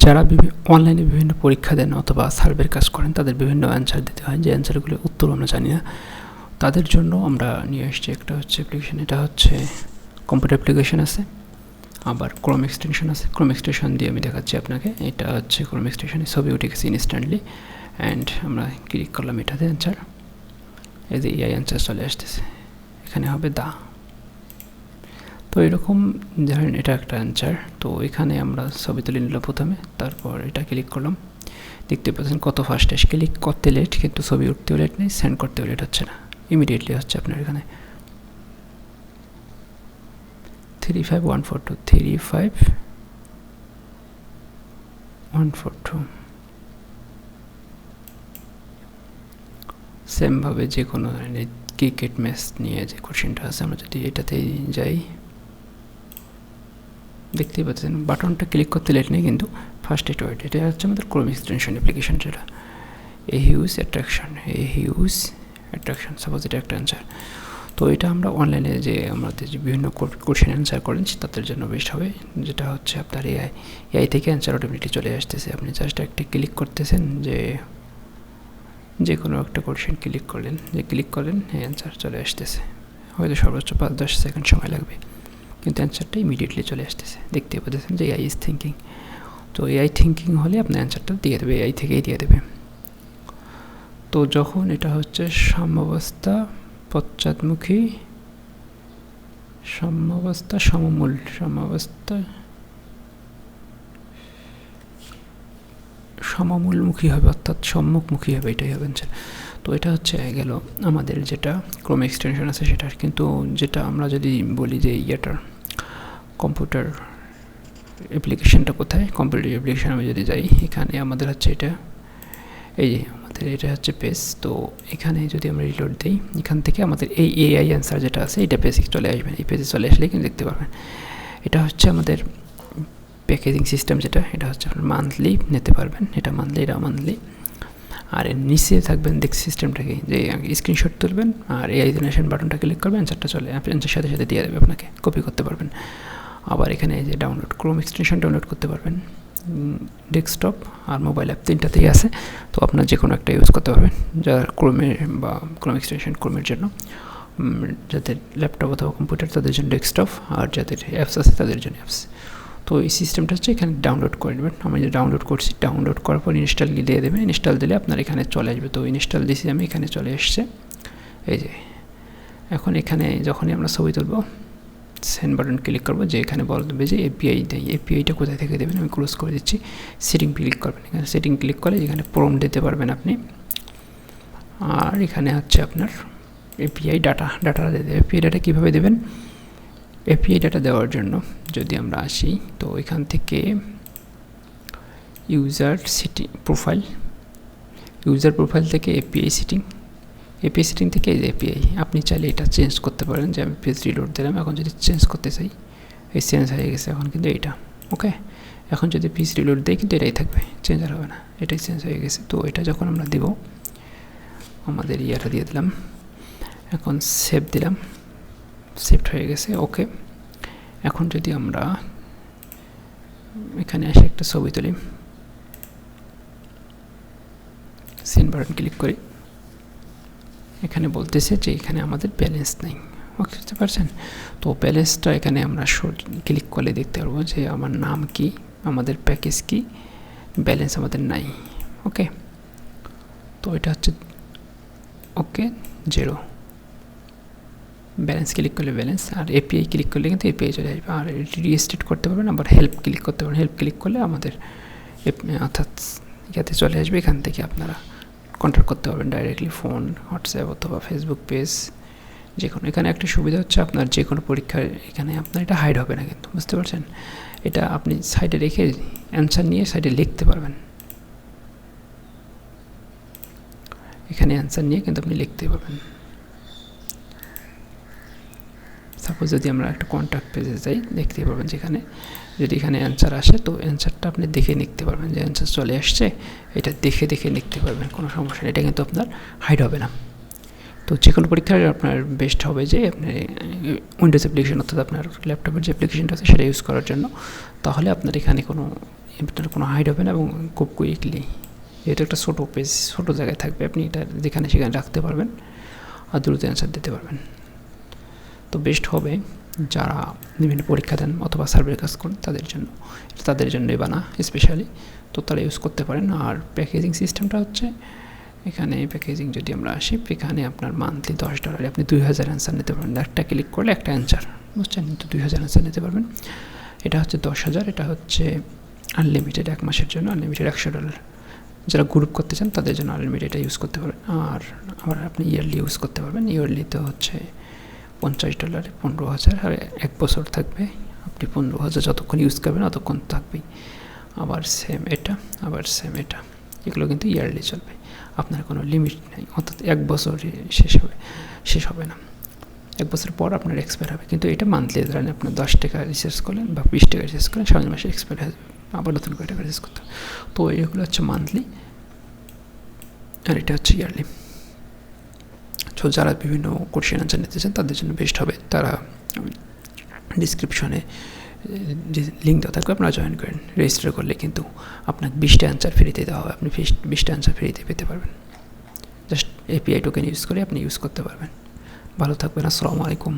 যারা অনলাইনে বিভিন্ন পরীক্ষা দেন অথবা সার্ভের কাজ করেন, তাদের বিভিন্ন অ্যান্সার দিতে হয়, যে অ্যান্সারগুলোর উত্তর আমরা জানি না, তাদের জন্য আমরা নিয়ে এসেছি একটা হচ্ছে অ্যাপ্লিকেশন। এটা হচ্ছে কম্পিউটার অ্যাপ্লিকেশন আছে, আবার ক্রোম এক্সটেনশন আছে। ক্রোম এক্সটেনশন দিয়ে আমি দেখাচ্ছি আপনাকে। এটা হচ্ছে ক্রোম এক্সটেনশনে ছবি উঠে গেছে ইনস্ট্যান্টলি, অ্যান্ড আমরা ক্লিক করলাম এটাতে অ্যান্সার, এই যে এআই অ্যান্সার চলে আসতেছে, এখানে হবে দা। তো এরকম ধরেন এটা একটা অ্যান্সার, তো এখানে আমরা ছবি তুলে নিলাম প্রথমে, তারপর এটা ক্লিক করলাম। দেখতে পাচ্ছেন কত ফাস্ট আসে, ক্লিক করতে লেট কিন্তু ছবি উঠতেও লেট নেই, সেন্ড করতেও লেট হচ্ছে না, ইমিডিয়েটলি হচ্ছে আপনার এখানে। 35142 35142 সেমভাবে যে কোনো ধরনের ক্রিকেট ম্যাচ নিয়ে যে কোশ্চেনটা আছে, আমরা যদি এটাতেই যাই, দেখতেই পাচ্ছেন বাটনটা ক্লিক করতে লেট নেই কিন্তু ফার্স্ট এটা ওয়েট। এটা হচ্ছে আমাদের ক্রোম এক্সটেনশন অ্যাপ্লিকেশন, যেটা এ হিউজ অ্যাট্রাকশন, সাপোজ এটা একটা অ্যান্সার। তো এটা আমরা অনলাইনে যে আমাদের যে বিভিন্ন কোশ্চেন অ্যান্সার করেন তাদের জন্য বেস্ট হবে, যেটা হচ্ছে আপনার এআই থেকে অ্যান্সার অটোমেটিকলি চলে আসতেছে। আপনি জাস্ট একটা ক্লিক করতেছেন, যে কোনো একটা কোশ্চেন ক্লিক করলেন, অ্যান্সার চলে আসতেছে। হয়তো সর্বোচ্চ 5-10 সেকেন্ড সময় লাগবে, কিন্তু অ্যান্সারটা ইমিডিয়েটলি চলে আসতেছে। দেখতে পাচ্ছেন যে এআই ইজ থিঙ্কিং। তো এআই থিঙ্কিং হলে আপনার অ্যান্সারটা দিয়ে দেবে, এআই থেকেই দিয়ে দেবে। তো যখন এটা হচ্ছে সাম্যাবস্থা পশ্চাৎমুখী, সমমূলমুখী হবে, অর্থাৎ সম্মুখমুখী হবে, এটাই হবে অ্যান্সার। তো এটা হচ্ছে গেল আমাদের যেটা ক্রোম এক্সটেনশন আছে সেটার। কিন্তু যেটা আমরা যদি বলি যে ইয়েটার কম্পিউটার অ্যাপ্লিকেশনটা কোথায়, কম্পিউটার অ্যাপ্লিকেশন আমি যদি যাই, এখানে আমাদের হচ্ছে এটা, এই যে আমাদের এটা হচ্ছে পেজ। তো এখানে যদি আমরা রিলোড দিই, এখান থেকে আমাদের এই এআই অ্যান্সার যেটা আছে এটা বেসিক চলে আসবে। এই পেজে চলে আসলে কিন্তু দেখতে পারবেন এটা হচ্ছে আমাদের প্যাকেজিং সিস্টেম, যেটা এটা হচ্ছে আপনার মান্থলি নিতে পারবেন, এটা মান্থলি। আর এর নিচে থাকবেন দেখছি সিস্টেমটাকে, যে স্ক্রিনশট তুলবেন আর এআই জেনারেশন বাটনটা ক্লিক করবেন, অ্যান্সারটা চলে অ্যান্সার সাথে সাথে দিয়ে দেবে, আপনাকে কপি করতে পারবেন। আবার এখানে এই যে ডাউনলোড, ক্রোম এক্সটেনশন ডাউনলোড করতে পারবেন, ডেস্কটপ আর মোবাইল অ্যাপ তিনটাতেই আছে। তো আপনার যে কোনো একটা ইউজ করতে পারবেন, যারা ক্রোমের বা ক্রোম এক্সটেনশন ক্রোমের জন্য, যাদের ল্যাপটপ অথবা কম্পিউটার তাদের জন্য ডেস্কটপ, আর যাদের অ্যাপস আছে তাদের জন্য অ্যাপস। তো এই সিস্টেমটা হচ্ছে এখানে ডাউনলোড করে নেবেন। আমি যে ডাউনলোড করছি, ডাউনলোড করার পর ইনস্টল দিয়ে দেবেন, ইনস্টল দিলে আপনার এখানে চলে আসবে। তো ইনস্টল দিয়েছি আমি, এখানে চলে এসছে। এই যে এখন এখানে যখনই আমরা ছবি তুলব, সেন্ড বাটন ক্লিক করবো, যে এখানে বলবে যে এপিআই দেয়, এপিআইটা কোথায় থেকে দেবেন, আমি ক্লোজ করে দিচ্ছি। সেটিং ক্লিক করবেন, এখানে সেটিং ক্লিক করলে এখানে প্রম্পট দিতে পারবেন আপনি। আর এখানে হচ্ছে আপনার এপিআই ডাটা দিতে, এপিআই ডাটা কীভাবে দেবেন, এপিআই ডাটা দেওয়ার জন্য যদি আমরা আসি, তো এখান থেকে ইউজার প্রোফাইল থেকে এপিআই সেটিং থেকে এই এপিআই আপনি চাইলে এটা চেঞ্জ করতে পারেন। যে আমি পেজ রিলোড দিলাম, এখন যদি চেঞ্জ করতে চাই, এই চেঞ্জ হয়ে গেছে এখন কিন্তু এইটা ওকে। এখন যদি পেজ রিলোড দেয় কিন্তু এটাই থাকবে, চেঞ্জ আর হবে না, এটাই চেঞ্জ হয়ে গেছে। তো এটা যখন আমরা দেব, আমাদের ইয়াটা দিয়ে দিলাম, এখন সেভ দিলাম, সেভড হয়ে গেছে ওকে। এখন যদি আমরা এখানে এসে একটা ছবি তুলি, সেন্ড বাটন ক্লিক করি, এখানে বলতেছে যে এখানে আমাদের ব্যালেন্স নেই, বুঝতে পারছেন। তো ব্যালেন্সটা এখানে আমরা ক্লিক করলে দেখতে পারবো যে আমার নাম কি, আমাদের প্যাকেজ কি, ব্যালেন্স আমাদের নাই ওকে। তো এটা হচ্ছে ওকে 0, ব্যালেন্স ক্লিক করলে ব্যালেন্স, আর এপিআই ক্লিক করলে কিন্তু এপিআই চলে আসবে। আর রিস্টার্ট করতে পারবেন, আবার হেল্প ক্লিক করতে পারবেন, হেল্প ক্লিক করলে আমাদের অর্থাৎ ইয়াতে চলে আসবে, এখান থেকে আপনারা কন্ট্যাক্ট করতে পারবেন ডাইরেক্টলি, ফোন, হোয়াটসঅ্যাপ অথবা ফেসবুক পেজ, যে কোনো। এখানে একটা সুবিধা হচ্ছে আপনার যে কোনো পরীক্ষার এখানে আপনার এটা হাইড হবে না কিন্তু, বুঝতে পারছেন। এটা আপনি সাইডে রেখে অ্যান্সার নিয়ে সাইডে লিখতে পারবেন, এখানে অ্যান্সার নিয়ে কিন্তু আপনি লিখতে পারবেন। সাপোজ যদি আমরা একটা কন্ট্যাক্ট পেজে যাই, দেখতে পারবেন যেখানে যদি এখানে অ্যান্সার আসে, তো অ্যান্সারটা আপনি দেখে লিখতে পারবেন, যে অ্যান্সার চলে আসছে এটা দেখে লিখতে পারবেন, কোনো সমস্যা নেই, এটা কিন্তু আপনার হাইড হবে না। তো যে কোনো পরীক্ষায় আপনার বেস্ট হবে যে আপনি উইন্ডোজ অ্যাপ্লিকেশন, অর্থাৎ আপনার ল্যাপটপের যে অ্যাপ্লিকেশনটা আছে সেটা ইউজ করার জন্য, তাহলে আপনার এখানে কোনো আপনার কোনো হাইড হবে না এবং খুব কুইকলি, যেহেতু একটা ছোটো পেজ ছোটো জায়গায় থাকবে, আপনি এটা যেখানে সেখানে রাখতে পারবেন আর দ্রুত অ্যান্সার দিতে পারবেন। তো বেস্ট হবে যারা বিভিন্ন পরীক্ষা দেন অথবা সার্ভের কাজ করেন তাদের জন্যই বানা স্পেশালি, তো তারা ইউজ করতে পারেন। আর প্যাকেজিং সিস্টেমটা হচ্ছে, এখানে প্যাকেজিং যদি আমরা আসি, এখানে আপনার মান্থলি $10 আপনি 2000 অ্যান্সার নিতে পারবেন। একটা ক্লিক করলে একটা অ্যান্সার, বুঝছেন, তো 2000 অ্যান্সার নিতে পারবেন। এটা হচ্ছে 10,000, এটা হচ্ছে আনলিমিটেড 1 মাসের জন্য, আনলিমিটেড $100। যারা গ্রুপ করতে চান তাদের জন্য আনলিমিটেড এটা ইউজ করতে পারবেন। আর আবার আপনি ইয়ারলি ইউজ করতে পারবেন, ইয়ারলিতে হচ্ছে $50, 15,000, আর 1 বছর থাকবে। আপনি 15,000 যতক্ষণ ইউজ করবেন ততক্ষণ থাকবেই। আবার সেম এটা, এগুলো কিন্তু ইয়ারলি চলবে, আপনার কোনো লিমিট নেই, অর্থাৎ 1 বছরে শেষ হবে না, 1 বছর পর আপনার এক্সপায়ার হবে। কিন্তু এটা মান্থলি ধরেন আপনার $10 রিচার্জ করলেন বা $20 রিচার্জ করলেন, সামনে মাসে এক্সপায়ার হয়ে যাবে, আবার নতুন করে টাকা রিচার্জ করতে হবে। তো এগুলো হচ্ছে মান্থলি, আর এটা হচ্ছে ইয়ারলি। তো যারা বিভিন্ন কোশ্চেন আনসার নিতে চান তাদের জন্য বেস্ট হবে, তারা ডিসক্রিপশনে লিঙ্ক দেওয়া থাকবে, আপনারা জয়েন করেন। রেজিস্টার করলে কিন্তু আপনাকে 20টা অ্যান্সার ফ্রিতে দেওয়া হবে, আপনি 20টা অ্যান্সার ফ্রিতে পেতে পারবেন। জাস্ট এপিআই টোকেন ইউজ করে আপনি ইউজ করতে পারবেন। ভালো থাকবেন, আসসালামু আলাইকুম।